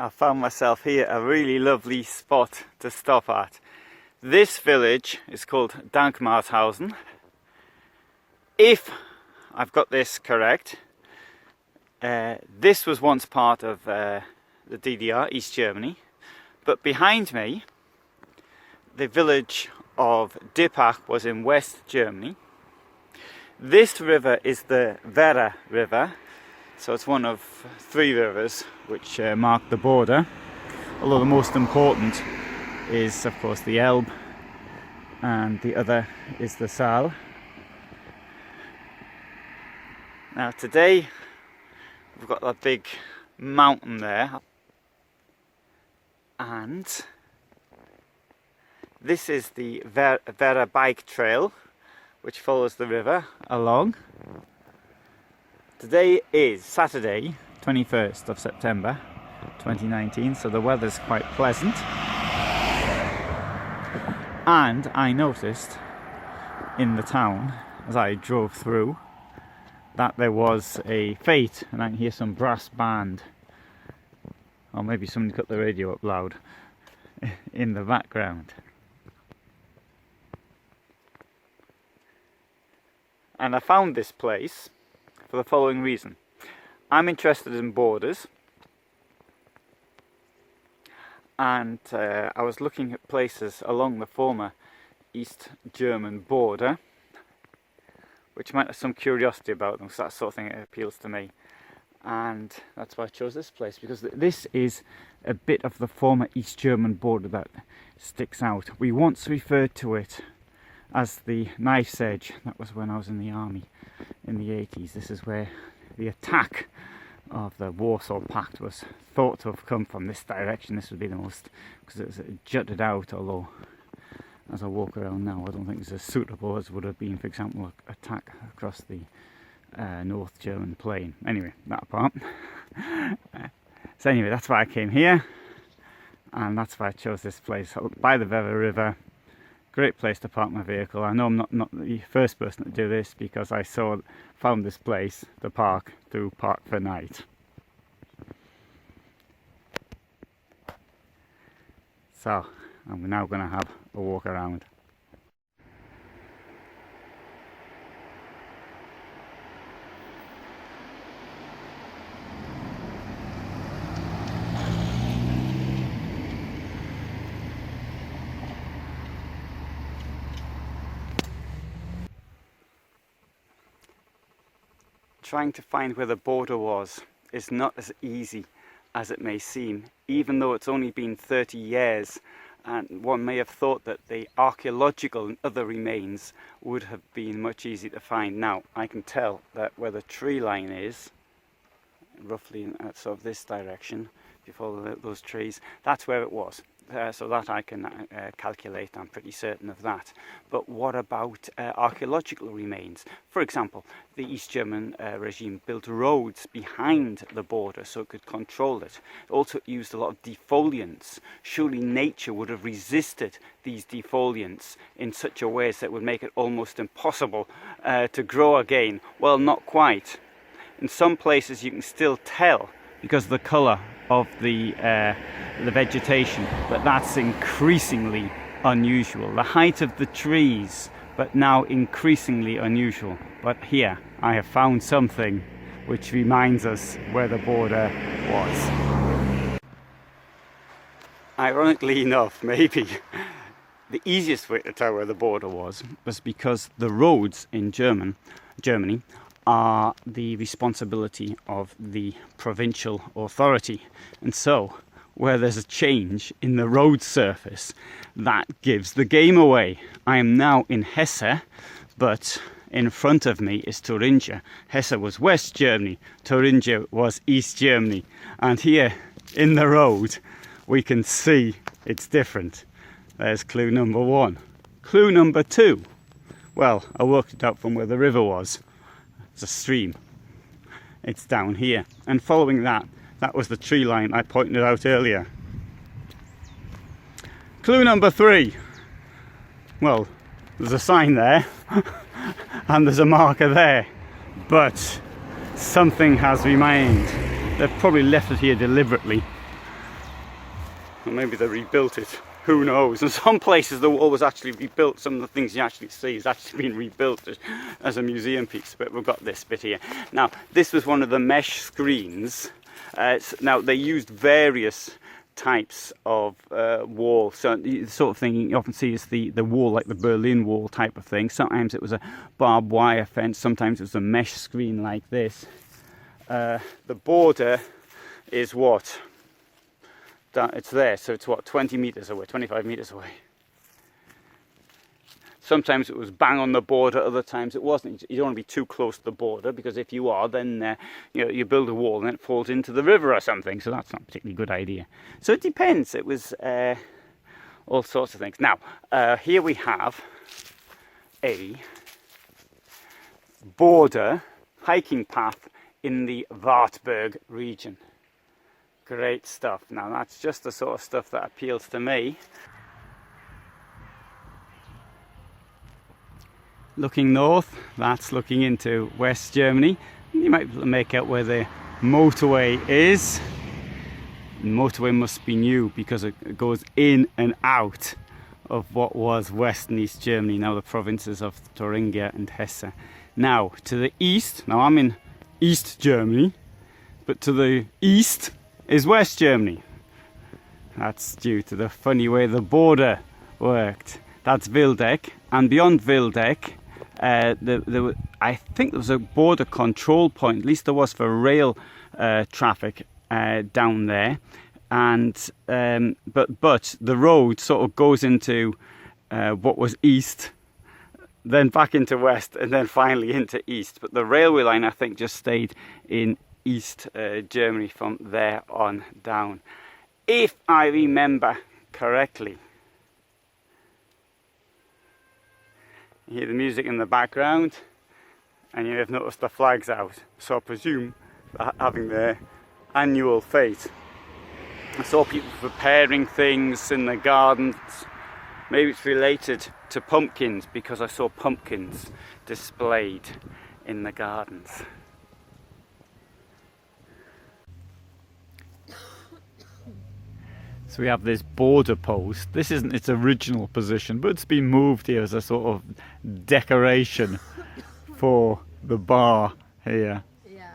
I found myself here a really lovely spot to stop at. This village is called Dankmarshausen. If I've got this correct, this was once part of the DDR, East Germany, but behind me the village of Dippach was in West Germany. This river is the Werra river, so it's one of three rivers which mark the border, although the most important is of course the Elbe and the other is the Saal. Now today we've got that big mountain there, and this is the Werra bike trail which follows the river along. Today is Saturday, 21st of September 2019, so the weather's quite pleasant. And I noticed in the town as I drove through that there was a fete, and I can hear some brass band, or maybe somebody cut the radio up loud in the background. And I found this place for the following reason. I'm interested in borders, and I was looking at places along the former East German border which might have some curiosity about them, so that sort of thing appeals to me. And that's why I chose this place, because this is a bit of the former East German border that sticks out. We once referred to it as the knife's edge. That was when I was in the army in the 80s. This is where the attack of the Warsaw Pact was thought to have come from. This direction. This would be the most, because it jutted out, although as I walk around now I don't think it's as suitable as would have been, for example, an attack across the North German plain. Anyway, that apart. So anyway, that's why I came here, and that's why I chose this place by the Werra River. Great place to park my vehicle. I know I'm not the first person to do this, because I found this place to park through Park for Night. So I'm now going to have a walk around. Trying to find where the border was is not as easy as it may seem, even though it's only been 30 years, and one may have thought that the archaeological and other remains would have been much easier to find. Now I can tell that where the tree line is, roughly in sort of this direction, if you follow those trees, that's where it was. So that I can calculate, I'm pretty certain of that. But what about archaeological remains? For example, the East German regime built roads behind the border so it could control it. It also used a lot of defoliants. Surely nature would have resisted these defoliants in such a way as that would make it almost impossible to grow again. Well, not quite. In some places you can still tell, because of the colour of the vegetation, but that's increasingly unusual. The height of the trees, but now increasingly unusual. But here I have found something which reminds us where the border was. Ironically enough, maybe the easiest way to tell where the border was because the roads in Germany are the responsibility of the provincial authority, and so where there's a change in the road surface, that gives the game away. I am now in Hesse, but in front of me is Thuringia. Hesse was West Germany, Thuringia was East Germany, and here in the road we can see it's different. There's clue number one. Clue number two, well, I worked it out from where the river was. It's a stream. It's down here, and following that was the tree line I pointed out earlier. Clue number three, well, there's a sign there and there's a marker there, but something has remained. They've probably left it here deliberately Or maybe they rebuilt it. Who knows? In some places the wall was actually rebuilt. Some of the things you actually see has actually been rebuilt as a museum piece. But we've got this bit here. Now, this was one of the mesh screens. Now, they used various types of wall. So the sort of thing you often see is the wall, like the Berlin Wall type of thing. Sometimes it was a barbed wire fence. Sometimes it was a mesh screen like this. The border is what? It's there, so it's what, 20 meters away, 25 meters away. Sometimes it was bang on the border, other times it wasn't. You don't want to be too close to the border, because if you are, then you build a wall and it falls into the river or something, so that's not a particularly good idea. So it depends. It was all sorts of things. Now, here we have a border hiking path in the Wartburg region. Great stuff. Now that's just the sort of stuff that appeals to me. Looking north, that's looking into West Germany. You might be able to make out where the motorway is. The motorway must be new because it goes in and out of what was West and East Germany, now the provinces of Thuringia and Hesse. Now to the east, now I'm in East Germany, but to the east is West Germany. That's due to the funny way the border worked. That's Wildeck, and beyond Wildeck, I think there was a border control point, at least there was for rail traffic down there, and but the road sort of goes into what was east, then back into west, and then finally into east. But the railway line, I think, just stayed in East Germany from there on down, if I remember correctly. You hear the music in the background, and you have noticed the flags out, so I presume they're having their annual fete. I saw people preparing things in the gardens. Maybe it's related to pumpkins, because I saw pumpkins displayed in the gardens. So we have this border post. This isn't its original position, but it's been moved here as a sort of decoration for the bar here. Yeah.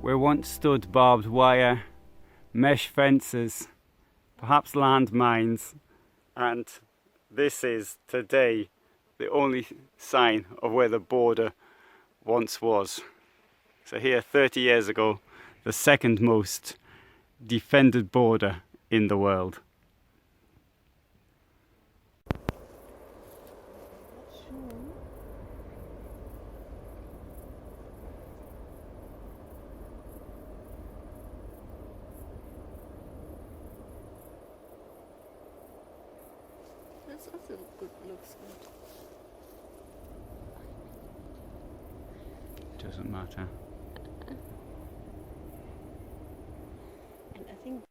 where once stood barbed wire, mesh fences, perhaps landmines, and this is today the only sign of where the border once was. So here 30 years ago, the second most defended border in the world. That's also good, looks good. Doesn't matter. And I think